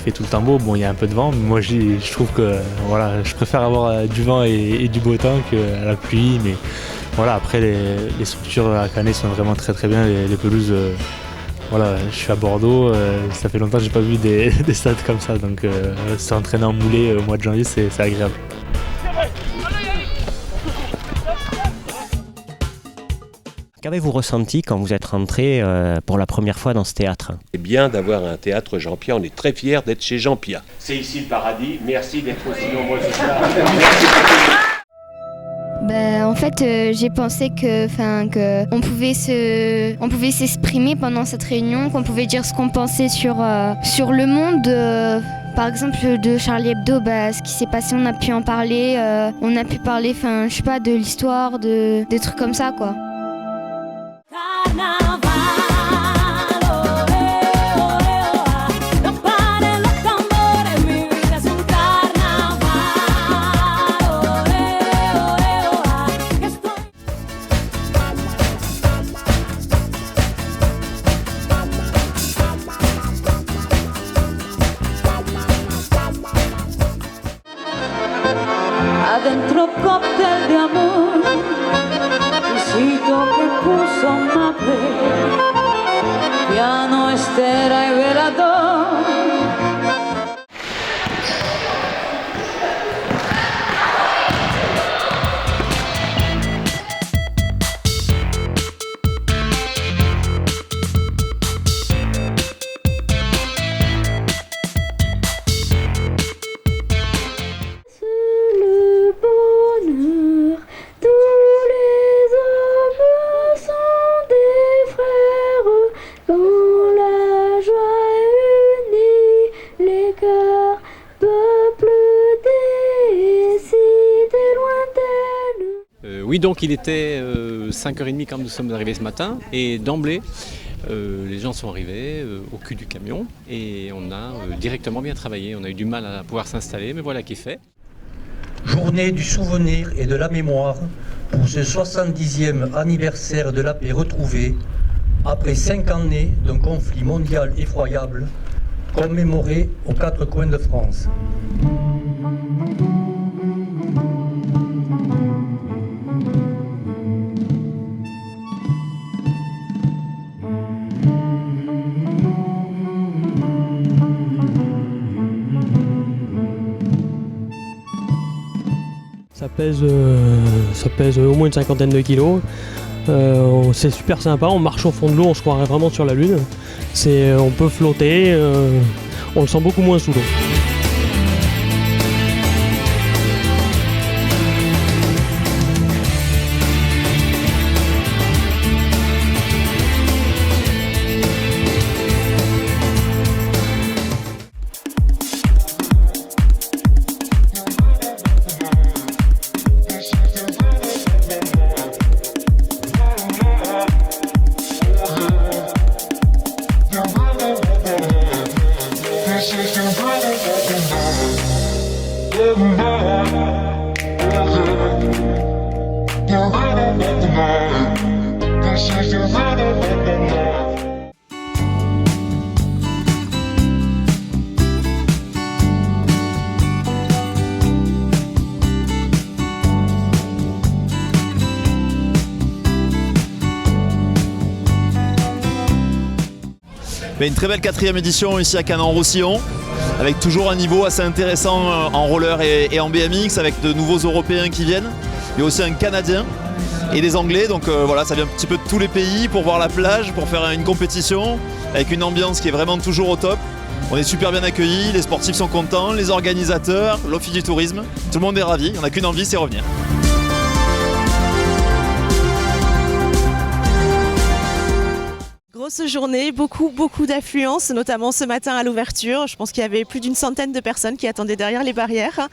fait tout le temps beau. Bon, il y a un peu de vent, mais moi je trouve que voilà, je préfère avoir du vent et du beau temps qu'à la pluie. Mais voilà, après les structures à Canet sont vraiment très très bien. Les pelouses, voilà, je suis à Bordeaux, ça fait longtemps que j'ai pas vu des stades comme ça, donc s'entraîner en moulée au mois de janvier, c'est agréable. Qu'avez-vous ressenti quand vous êtes rentré pour la première fois dans ce théâtre ? C'est bien d'avoir un théâtre Jean-Pierre, on est très fiers d'être chez Jean-Pierre. C'est ici le paradis, merci d'être aussi nombreux ce soir. En fait, j'ai pensé qu'on pouvait s'exprimer pendant cette réunion, qu'on pouvait dire ce qu'on pensait sur le monde. Par exemple, de Charlie Hebdo, ce qui s'est passé, on a pu en parler. On a pu parler, je sais pas, de l'histoire, des trucs comme ça, quoi. Adentro cóctel de amor, besito que puso madre, piano, estera y velador. Oui, donc il était 5h30 quand nous sommes arrivés ce matin et d'emblée, les gens sont arrivés au cul du camion et on a directement bien travaillé. On a eu du mal à pouvoir s'installer, mais voilà qui est fait. Journée du souvenir et de la mémoire pour ce 70e anniversaire de la paix retrouvée, après 5 années d'un conflit mondial effroyable, commémoré aux 4 coins de France. Ça pèse au moins une cinquantaine de kilos. C'est super sympa, on marche au fond de l'eau, on se croirait vraiment sur la lune. On peut flotter, on le sent beaucoup moins sous l'eau. Une très belle 4e édition ici à Canet-en-Roussillon, avec toujours un niveau assez intéressant en roller et en BMX, avec de nouveaux Européens qui viennent. Il y a aussi un Canadien et des Anglais, donc voilà, ça vient un petit peu de tous les pays pour voir la plage, pour faire une compétition, avec une ambiance qui est vraiment toujours au top. On est super bien accueillis, les sportifs sont contents, les organisateurs, l'Office du tourisme, tout le monde est ravi, on n'a qu'une envie, c'est revenir. Grosse journée, beaucoup d'affluence, notamment ce matin à l'ouverture. Je pense qu'il y avait plus d'une centaine de personnes qui attendaient derrière les barrières.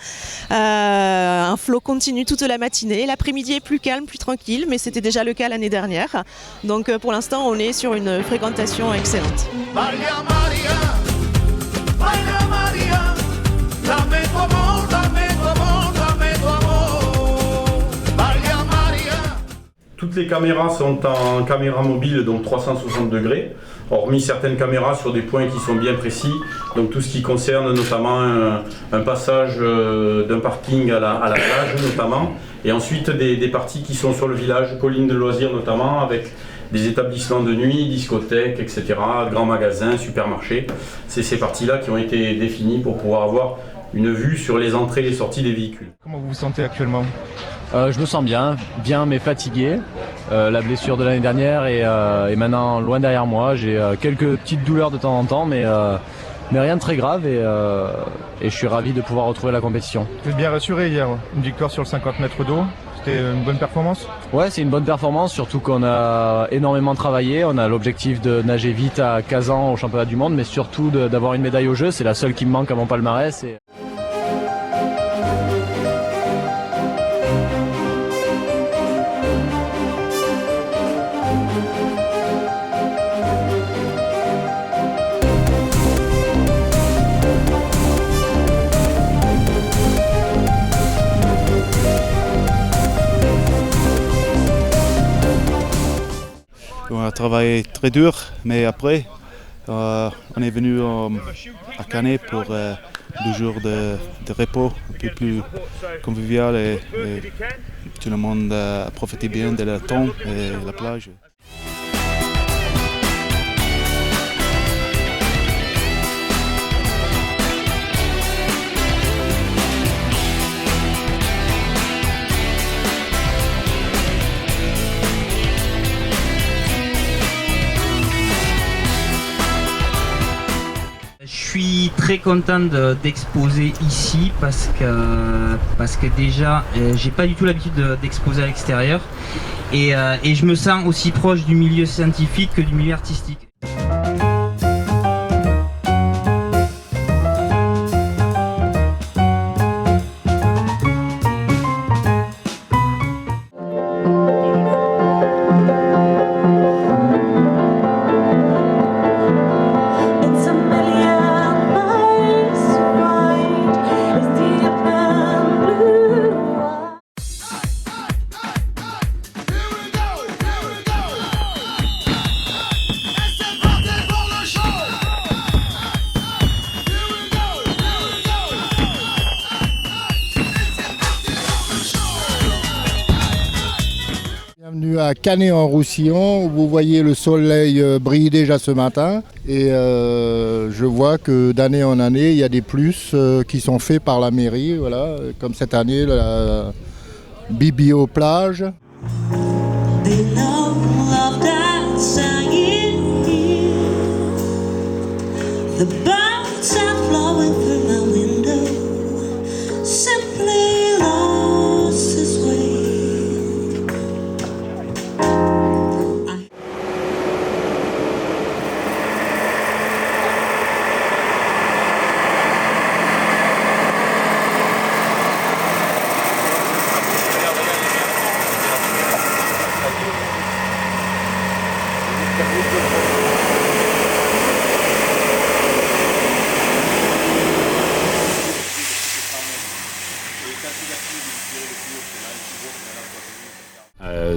Un flot continu toute la matinée. L'après-midi est plus calme, plus tranquille, mais c'était déjà le cas l'année dernière. Donc pour l'instant, on est sur une fréquentation excellente. Toute toutes les caméras sont en caméra mobile, donc 360 degrés, hormis certaines caméras sur des points qui sont bien précis, donc tout ce qui concerne notamment un passage d'un parking à la plage notamment, et ensuite des parties qui sont sur le village, collines de loisirs notamment, avec des établissements de nuit, discothèques, etc., grands magasins, supermarchés. C'est ces parties-là qui ont été définies pour pouvoir avoir une vue sur les entrées et les sorties des véhicules. Comment vous vous sentez actuellement ? Je me sens bien mais fatigué. La blessure de l'année dernière est maintenant loin derrière moi. J'ai quelques petites douleurs de temps en temps, mais rien de très grave et je suis ravi de pouvoir retrouver la compétition. Vous êtes bien rassuré hier, une victoire sur le 50 mètres d'eau. C'était une bonne performance ? Ouais, c'est une bonne performance, surtout qu'on a énormément travaillé. On a l'objectif de nager vite à Kazan au championnat du monde, mais surtout d'avoir une médaille au jeu. C'est la seule qui me manque à mon palmarès. On a travaillé très dur, mais après, on est venu à Canet pour 2 jours de repos, un peu plus convivial et tout le monde a profité bien de la temps et la plage. Je suis très content d'exposer ici parce que déjà j'ai pas du tout l'habitude d'exposer à l'extérieur et je me sens aussi proche du milieu scientifique que du milieu artistique. Bienvenue à Canet-en-Roussillon où vous voyez le soleil briller déjà ce matin et je vois que d'année en année il y a des plus qui sont faits par la mairie, voilà, comme cette année la Bibio plage.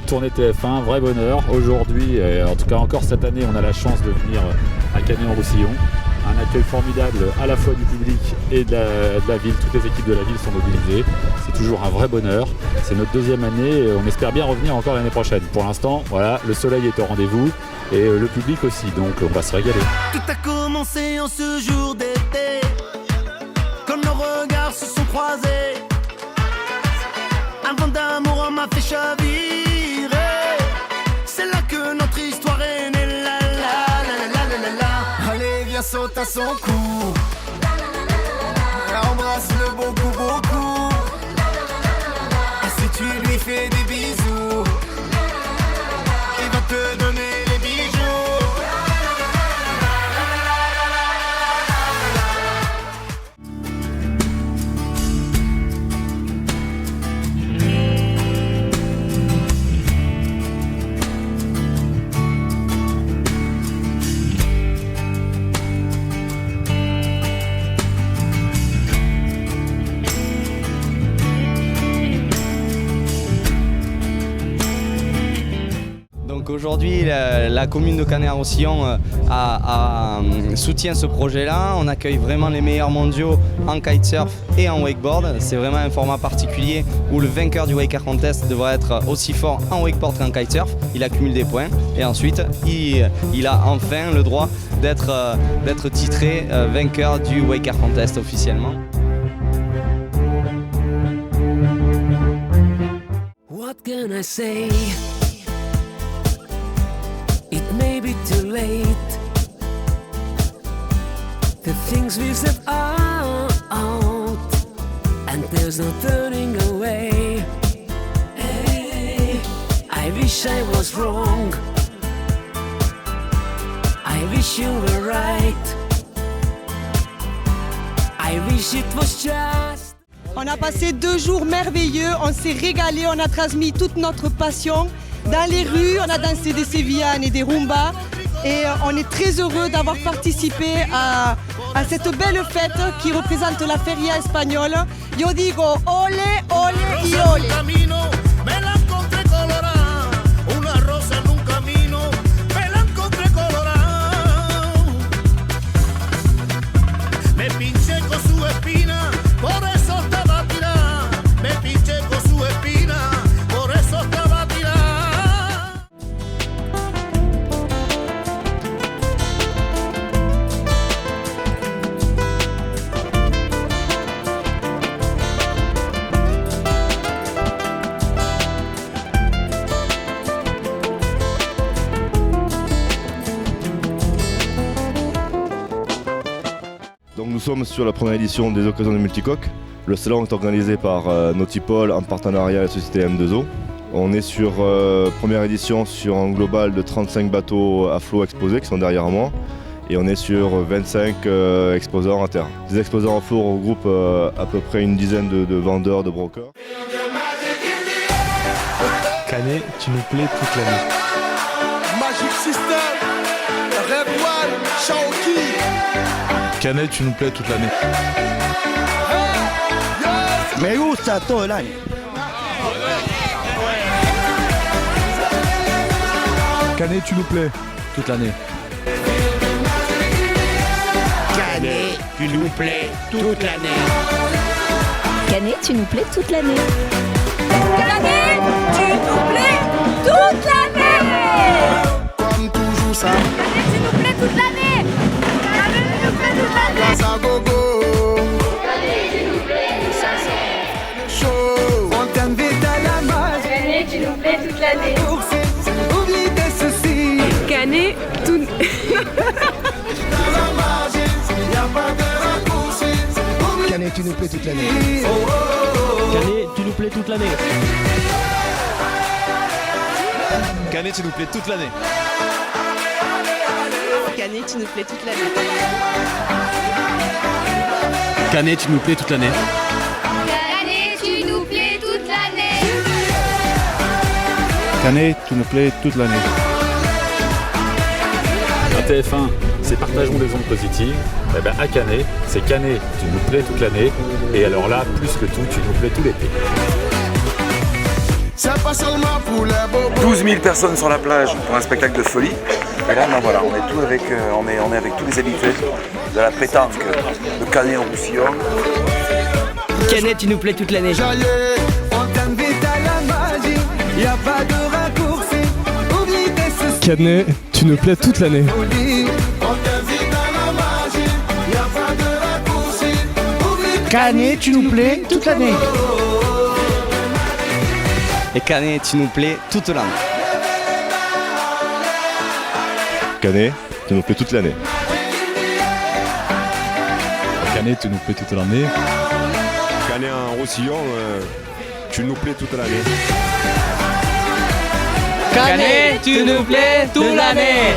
Tournée TF1, vrai bonheur. Aujourd'hui, en tout cas encore cette année, on a la chance de venir à Canet-en-Roussillon. Un accueil formidable à la fois du public et de la ville. Toutes les équipes de la ville sont mobilisées. C'est toujours un vrai bonheur. C'est notre 2e année et on espère bien revenir encore l'année prochaine. Pour l'instant, voilà, le soleil est au rendez-vous et le public aussi, donc on va se régaler. Tout a commencé en ce jour d'été, quand nos regards se sont croisés. Un vent d'amour m'a fait chavirer. C'est là que notre histoire est née. La la la la la la la. Allez, viens, saute à son cou. Embrasse-le beaucoup, beaucoup. Et si tu lui fais des bisous, il va te donner les bijoux. Aujourd'hui, la commune de Canet-en-Roussillon soutient ce projet-là. On accueille vraiment les meilleurs mondiaux en kitesurf et en wakeboard. C'est vraiment un format particulier où le vainqueur du Wake Air Contest devra être aussi fort en wakeboard qu'en kitesurf. Il accumule des points et ensuite il a enfin le droit d'être titré vainqueur du Wake Air Contest officiellement. What can I say? It may be too late. The things we've said are out, and there's no turning away. Hey, I wish I was wrong. I wish you were right. I wish it was just. On a passé 2 jours merveilleux, on s'est régalé, on a transmis toute notre passion. Dans les rues, on a dansé des sevillanes et des rumbas. Et on est très heureux d'avoir participé à cette belle fête qui représente la feria espagnole. Yo digo, ole, ole y ole. Donc nous sommes sur la première édition des occasions de multicoques. Le salon est organisé par Nautipol en partenariat avec la société M2O. On est sur première édition sur un global de 35 bateaux à flot exposés qui sont derrière moi. Et on est sur 25 exposants à terre. Les exposants à flot regroupent à peu près une dizaine de vendeurs, de brokers. Canet, tu nous plais toute l'année. Magic System, Red One, Shaoki. Canet, tu nous plais toute l'année. Me gusta todo el año. Canet, tu nous plais toute l'année. Canet, tu nous plais toute l'année. Canet, tu nous plais toute l'année. Canet, tu nous plais toute l'année. Comme toujours ça. Canet, tu nous plais toute l'année. Canet, tu nous plais toute l'année. Casa Gogo. Canet, tu nous plais, ça c'est chaud. On t'invite à la magie. Canet, tu nous plais toute l'année. Oublie tes soucis. Canet, tout. Canet, tu nous plais toute l'année. Canet, tu nous plais toute l'année. Canet, tu nous plais toute l'année. Canet, tu nous plais toute l'année. Canet, tu nous plais toute l'année. Canet, tu nous plais toute l'année. Canet, tu nous plais toute l'année. À TF1, c'est partageons des ondes positives. Eh ben, à Canet, c'est Canet, tu nous plais toute l'année. Et alors là, plus que tout, tu nous plais tout l'été. C'est pas seulement pour les bobos. 12 000 personnes sur la plage pour un spectacle de folie. Et là, ben voilà, on est tout avec, on est avec tous les habitués de la pétanque de Canet-en-Roussillon. Canet, tu nous plais toute l'année. On t'invite à la magie. Y a pas de raccourci. Oublie tes soucis. Canet, tu nous plais toute l'année. On t'invite à la magie. Y a pas de raccourci. Oublie tes Canet, tu nous plais toute l'année. Et Canet, tu nous plais toute l'année. Canet, tu nous plais toute l'année. Canet, tu nous plais toute l'année. Canet-en-Roussillon, tu nous plais toute l'année. Canet, tu nous plais toute l'année.